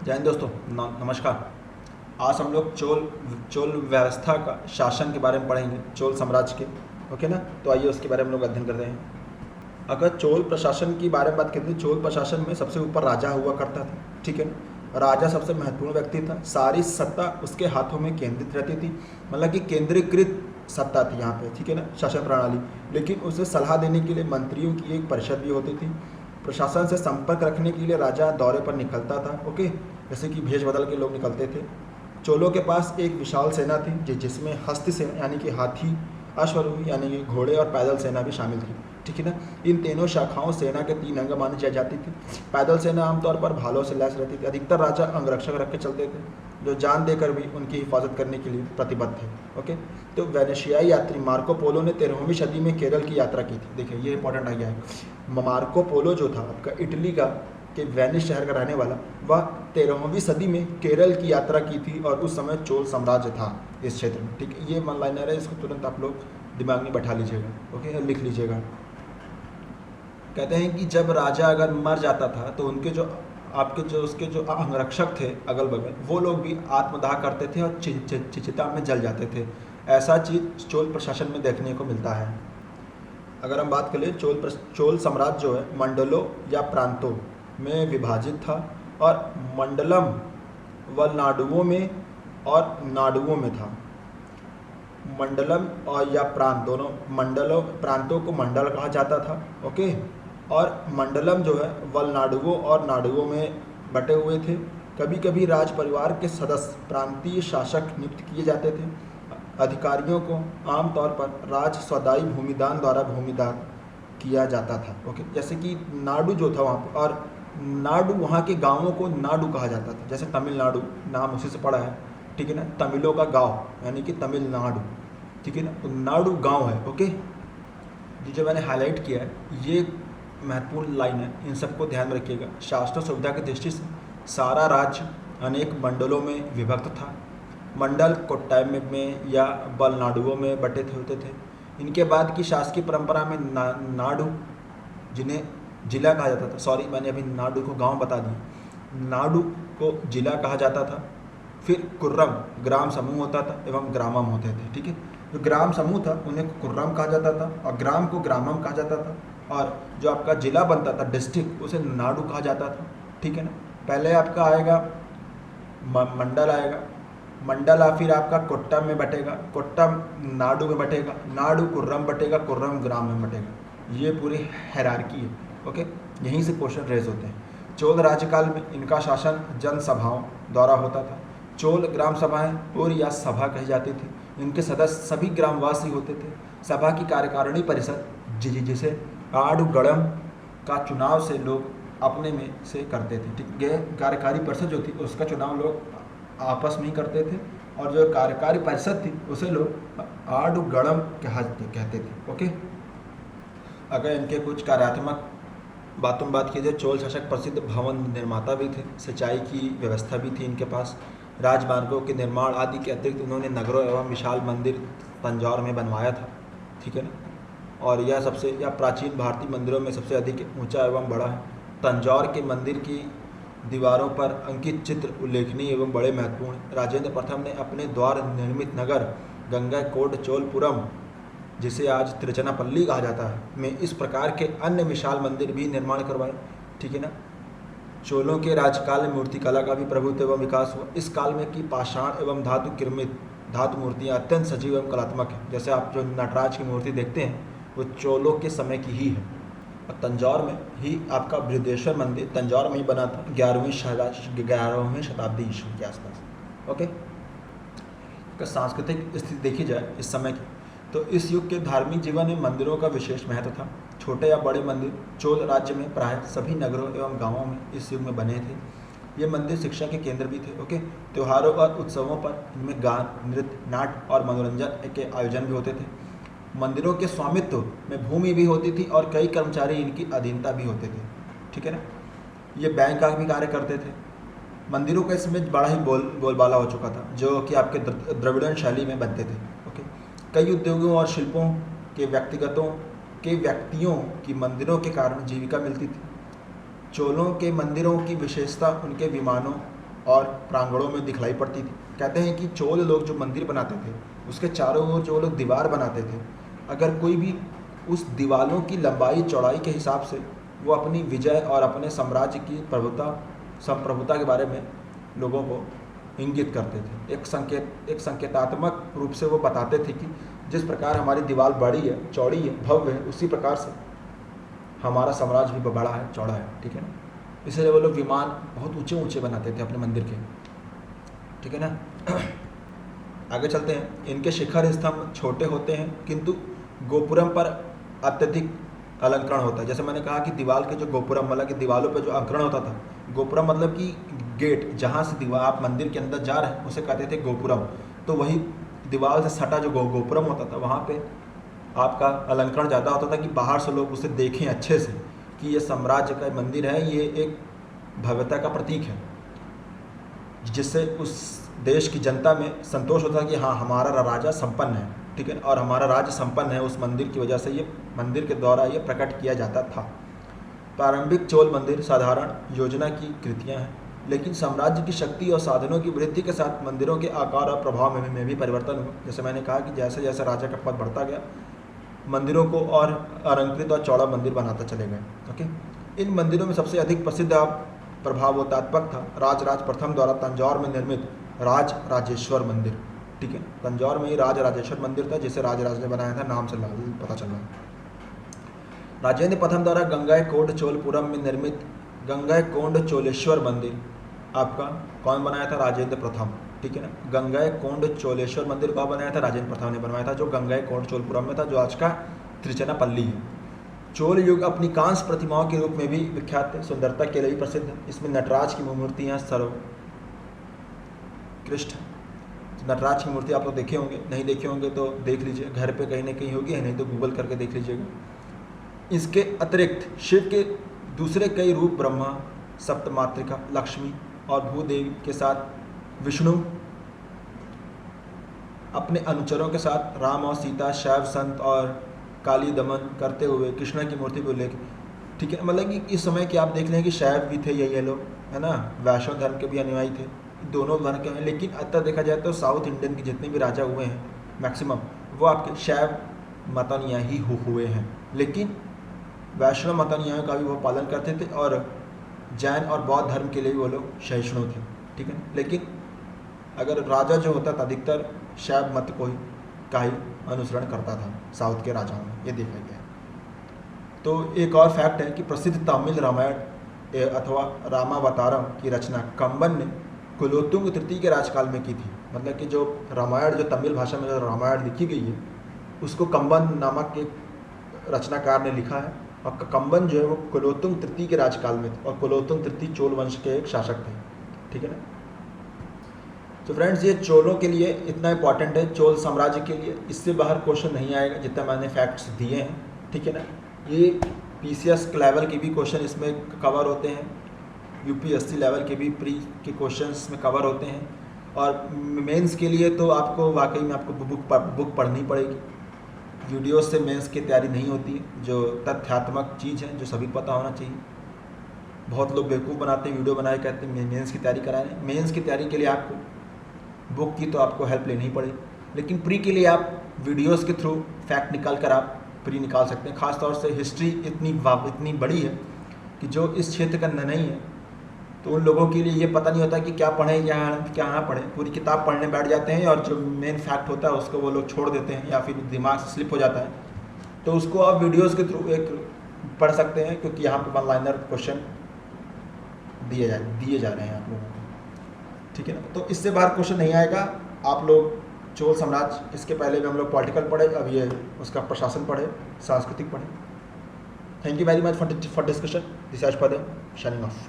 जय हिंद दोस्तों, नमस्कार। आज हम लोग चोल चोल व्यवस्था का शासन के बारे में पढ़ेंगे, चोल साम्राज्य के। ओके ना, तो आइए उसके बारे में हम लोग अध्ययन करते हैं। अगर चोल प्रशासन की बारे में बात करें तो चोल प्रशासन में सबसे ऊपर राजा हुआ करता था, ठीक है ना। राजा सबसे महत्वपूर्ण व्यक्ति था, सारी सत्ता उसके हाथों में केंद्रित रहती थी, मतलब कि केंद्रीकृत सत्ता थी यहाँ पे, ठीक है ना, शासन प्रणाली। लेकिन उसे सलाह देने के लिए मंत्रियों की एक परिषद भी होती थी। प्रशासन से संपर्क रखने के लिए राजा दौरे पर निकलता था, ओके, जैसे कि भेष बदल के लोग निकलते थे। चोलों के पास एक विशाल सेना थी जिसमें हस्ती सेना यानी कि हाथी, अश्वारोही यानी कि घोड़े और पैदल सेना भी शामिल थी, ठीक है ना। इन तीनों शाखाओं सेना के 3 अंग मानी जाती थी। पैदल सेना आमतौर पर भालों से लैस रहती थी। अधिकतर राजा अंगरक्षक रख के चलते थे, जो जान देकर भी उनकी हिफाजत करने के लिए प्रतिबद्ध थे। ओके, तो वेनेशियाई यात्री मार्को पोलो ने 13वीं सदी में केरल की यात्रा की थी। देखिए ये इंपॉर्टेंट आ गया है। मार्को पोलो जो था आपका इटली का के वेनिस शहर का रहने वाला, वह 13वीं सदी में केरल की यात्रा की थी और उस समय चोल साम्राज्य था इस क्षेत्र में, ठीक है। ये वन लाइनर है, इसको तुरंत आप लोग दिमाग में बैठा लीजिएगा, ओके, लिख लीजिएगा। कहते हैं कि जब राजा अगर मर जाता था तो उनके उसके जो अंगरक्षक थे अगल बगल, वो लोग भी आत्मदाह करते थे और चिता में जल जाते थे। ऐसा चीज़ चोल प्रशासन में देखने को मिलता है। अगर हम बात करें चोल साम्राज्य जो है मंडलों या प्रांतों में विभाजित था, और मंडलम वलनाडुओं में और नाडुओं में था। मंडलम और या प्रांत दोनों, प्रांतों को मंडल कहा जाता था, ओके, और मंडलम जो है वलनाडुओं और नाडुओं में बटे हुए थे। कभी कभी राज परिवार के सदस्य प्रांतीय शासक नियुक्त किए जाते थे। अधिकारियों को आमतौर पर राज स्वदाई भूमिदान द्वारा भूमिदान किया जाता था, ओके। जैसे कि नाडु जो था वहाँ पर, और नाडु वहाँ के गांवों को नाडु कहा जाता था। जैसे तमिलनाडु नाम उसी से पड़ा है, ठीक है ना, तमिलों का गांव यानी कि तमिलनाडु, ठीक है ना, तो नाडु गांव है, ओके। ये जो मैंने हाईलाइट किया है ये महत्वपूर्ण लाइन है, इन सबको ध्यान में रखिएगा। शास्त्र सुविधा की दृष्टि से सारा राज्य अनेक मंडलों में विभक्त था। मंडल कोट्टायम में या वलनाडुओं में बटे होते थे। इनके बाद की शासकीय परंपरा में नाडु, जिन्हें जिला कहा जाता था, सॉरी मैंने अभी नाडु को गांव बता दिया, नाडु को जिला कहा जाता था। फिर कुर्रम ग्राम समूह होता था एवं ग्रामम होते थे, ठीक है। जो ग्राम समूह था उन्हें कुर्रम कहा जाता था और ग्राम को ग्रामम कहा जाता था, और जो आपका जिला बनता था, डिस्ट्रिक्ट, उसे नाडु कहा जाता था, ठीक है ना। पहले आपका आएगा मंडल आएगा, मंडल फिर आपका कोट्टम में बटेगा, कोट्टम नाडु में बटेगा, नाडु कुर्रम बटेगा, कुर्रम ग्राम में बटेगा। ये पूरी हायरार्की है, ओके। यहीं से क्वेश्चन रेज होते हैं। चोल राज्यकाल में इनका शासन जनसभाओं द्वारा होता था। चोल ग्राम सभाएं और या सभा कही जाती थी। इनके सदस्य सभी ग्रामवासी होते थे। सभा की कार्यकारिणी परिषद जिसे आडुगड़म का चुनाव से लोग अपने में से करते थे, ठीक है। कार्यकारी परिषद जो थी उसका चुनाव लोग आपस में ही करते थे, और जो कार्यकारी परिषद थी उसे लोग आडुगड़म कहते थे, ओके। अगर इनके कुछ कार्यात्मक बातों में बात की जाए, चोल शासक प्रसिद्ध भवन निर्माता भी थे। सिंचाई की व्यवस्था भी थी इनके पास। राजमार्गों के निर्माण आदि के अतिरिक्त उन्होंने नगरों एवं विशाल मंदिर तंजौर में बनवाया था, ठीक है ना। और यह प्राचीन भारतीय मंदिरों में सबसे अधिक ऊंचा एवं बड़ा है। तंजौर के मंदिर की दीवारों पर अंकित चित्र उल्लेखनीय एवं बड़े महत्वपूर्ण हैं। राजेंद्र प्रथम ने अपने द्वार निर्मित नगर गंगाकोट चोलपुरम, जिसे आज तिरुचनापल्ली कहा जाता है, में इस प्रकार के अन्य विशाल मंदिर भी निर्माण करवाए, ठीक है ना। चोलों के राज्यकाल में मूर्तिकला का भी प्रभुत्व एवं विकास हुआ। इस काल में की पाषाण एवं धातु निर्मित धातु मूर्तियाँ अत्यंत सजीव एवं कलात्मक हैं। जैसे आप जो नटराज की मूर्ति देखते हैं वो चोलों के समय की ही है। और तंजौर में ही आपका बृहदेश्वर मंदिर तंजौर में ही बना था 11वीं शताब्दी ईस्वी के आसपास, ओके। अगर सांस्कृतिक स्थिति देखी जाए इस समय की, तो इस युग के धार्मिक जीवन में मंदिरों का विशेष महत्व था। छोटे या बड़े मंदिर चोल राज्य में प्रायः सभी नगरों एवं गांवों में इस युग में बने थे। ये मंदिर शिक्षा के केंद्र भी थे, ओके। त्योहारों और उत्सवों पर इनमें गान, नृत्य, नाट्य और मनोरंजन के आयोजन भी होते थे। मंदिरों के स्वामित्व में भूमि भी होती थी और कई कर्मचारी इनकी अधीनता भी होते थे, ठीक है ना। ये बैंक का भी कार्य करते थे। मंदिरों का इसमें बड़ा ही बोलबाला हो चुका था, जो कि आपके द्रविड़न शैली में बनते थे, ओके। कई उद्योगों और शिल्पों के व्यक्तियों की मंदिरों के कारण जीविका मिलती थी। चोलों के मंदिरों की विशेषता उनके विमानों और प्रांगणों में दिखलाई पड़ती थी। कहते हैं कि चोल लोग जो मंदिर बनाते थे उसके चारों ओर जो लोग दीवार बनाते थे, अगर कोई भी उस दीवारों की लंबाई चौड़ाई के हिसाब से वो अपनी विजय और अपने साम्राज्य की संप्रभुता के बारे में लोगों को इंगित करते थे। एक संकेतात्मक रूप से वो बताते थे कि जिस प्रकार हमारी दीवार बड़ी है, चौड़ी है, भव्य है, उसी प्रकार से हमारा साम्राज्य भी बड़ा है, चौड़ा है, ठीक है ना। इसलिए वो लोग विमान बहुत ऊंचे ऊंचे बनाते थे अपने मंदिर के, ठीक है ना। आगे चलते हैं। इनके शिखर स्तंभ छोटे होते हैं किंतु गोपुरम पर अत्यधिक अलंकरण होता है। जैसे मैंने कहा कि दीवार के जो गोपुरम मतलब कि दीवारों पर जो अंकरण होता था, गोपुरम मतलब कि गेट, जहाँ से दीवार आप मंदिर के अंदर जा रहे हैं उसे कहते थे गोपुरम। तो वही दीवार से सटा जो गोपुरम होता था वहाँ पे आपका अलंकरण ज़्यादा होता था कि बाहर से लोग उसे देखें अच्छे से कि ये साम्राज्य का मंदिर है, ये एक भव्यता का प्रतीक है, जिससे उस देश की जनता में संतोष होता कि हाँ हमारा राजा संपन्न है, ठीक है, और हमारा राज्य संपन्न है। उस मंदिर की वजह से ये मंदिर के द्वारा ये प्रकट किया जाता था। प्रारंभिक चोल मंदिर साधारण योजना की कृतियाँ हैं, लेकिन साम्राज्य की शक्ति और साधनों की वृद्धि के साथ मंदिरों के आकार और प्रभाव में भी परिवर्तन हुआ। जैसे मैंने कहा कि जैसे जैसे राजा का पद बढ़ता गया, मंदिरों को और अलंकृत और चौड़ा मंदिर बनाता चले गए। ओके, इन मंदिरों में सबसे अधिक प्रसिद्ध प्रभावोत्तात्मक था राजराज प्रथम द्वारा तंजौर में निर्मित राजराजेश्वर मंदिर, ठीक है। तंजौर में ही राजराजेश्वर मंदिर था जिसे राजराज ने बनाया था, नाम से पता चल रहा है। राजेंद्र प्रथम द्वारा गंगाईकोंड चोलपुरम में निर्मित गंगाईकोंड चोलेश्वर मंदिर आपका कौन बनाया था? राजेंद्र प्रथम, ठीक है ना। गंगाईकोंड चोलेश्वर मंदिर कौन बनाया था? राजेंद्र प्रथम ने बनवाया था, जो गंगाईकोंड चोलपुरम में था, जो आज का त्रिचनापल्ली है। चोल युग अपनी कांस्य प्रतिमाओं के रूप में भी विख्यात है, सुंदरता के लिए भी प्रसिद्ध है। इसमें नटराज की मूर्तियाँ सर्वोत्कृष्ट है। नटराज की मूर्ति आप लोग देखे होंगे, नहीं देखे होंगे तो देख लीजिए, घर पे कहीं ना कहीं होगी, नहीं तो गूगल करके देख लीजिएगा। इसके अतिरिक्त शिव के दूसरे कई रूप ब्रह्मा, सप्तमातृका, लक्ष्मी और भूदेवी के साथ विष्णु अपने अनुचरों के साथ राम और सीता, शैव संत और काली दमन करते हुए कृष्णा की मूर्ति को लेकर, ठीक है। मतलब कि इस समय कि आप देख लें कि शैव भी थे ये लोग, है ना, वैष्णव धर्म के भी अनुयायी थे, दोनों धर्म के हैं। लेकिन अत्तर देखा जाए तो साउथ इंडियन के जितने भी राजा हुए हैं मैक्सिमम वो आपके शैव मतानुयायी ही हुए हैं, लेकिन वैष्णव मतानुयायियों का भी वो पालन करते थे और जैन और बौद्ध धर्म के लिए भी वो लोग सहिष्णु थे, ठीक है। लेकिन अगर राजा जो होता था अधिकतर शैव मत को का ही अनुसरण करता था साउथ के राजाओं में, ये देखा गया है। तो एक और फैक्ट है कि प्रसिद्ध तमिल रामायण अथवा रामावतारम की रचना कंबन ने कुलोत्तुंग तृतीय के राजकाल में की थी। मतलब कि जो रामायण, जो तमिल भाषा में जो रामायण लिखी गई है उसको कंबन नामक एक रचनाकार ने लिखा है, और कंबन जो है वो कुलोत्तुंग तृतीय के राजकाल में थे, और कुलोत्तुंग तृतीय चोल वंश के एक शासक थे, ठीक है ना। तो फ्रेंड्स ये चोलों के लिए इतना इंपॉर्टेंट है, चोल साम्राज्य के लिए। इससे बाहर क्वेश्चन नहीं आएगा जितना मैंने फैक्ट्स दिए हैं, ठीक है ना। ये PCS लेवल के भी क्वेश्चन इसमें कवर होते हैं, UPSC लेवल के भी प्री के क्वेश्चन इसमें कवर होते हैं, और मेंस के लिए तो आपको वाकई में आपको बुक पढ़नी पड़ेगी। वीडियो से मेंस की तैयारी नहीं होती है, जो तथ्यात्मक चीज़ है जो सभी पता होना चाहिए। बहुत लोग बेवकूफ़ बनाते हैं, वीडियो बनाए कहते हैं मेंस की तैयारी करा रहे हैं। मेंस की तैयारी के लिए आपको बुक की तो आपको हेल्प लेनी ही पड़ेगी, लेकिन प्री के लिए आप वीडियोस के थ्रू फैक्ट निकाल कर आप प्री निकाल सकते हैं। ख़ासतौर से हिस्ट्री इतनी बड़ी है कि जो इस क्षेत्र का नहीं है तो उन लोगों के लिए ये पता नहीं होता कि क्या पढ़ें क्या ना पढ़ें। पूरी किताब पढ़ने बैठ जाते हैं और जो मेन फैक्ट होता है उसको वो लोग छोड़ देते हैं, या फिर दिमाग से स्लिप हो जाता है। तो उसको आप वीडियोस के थ्रू एक पढ़ सकते हैं, क्योंकि यहाँ पे वन लाइनर क्वेश्चन दिए जा रहे हैं आप लोगों को, ठीक है ना। तो इससे बाहर क्वेश्चन नहीं आएगा। आप लोग चोल साम्राज्य, इसके पहले भी हम लोग पॉलिटिकल पढ़े, अब ये उसका प्रशासन पढ़े, सांस्कृतिक पढ़े। Thank you very much for discussion. This is shining of.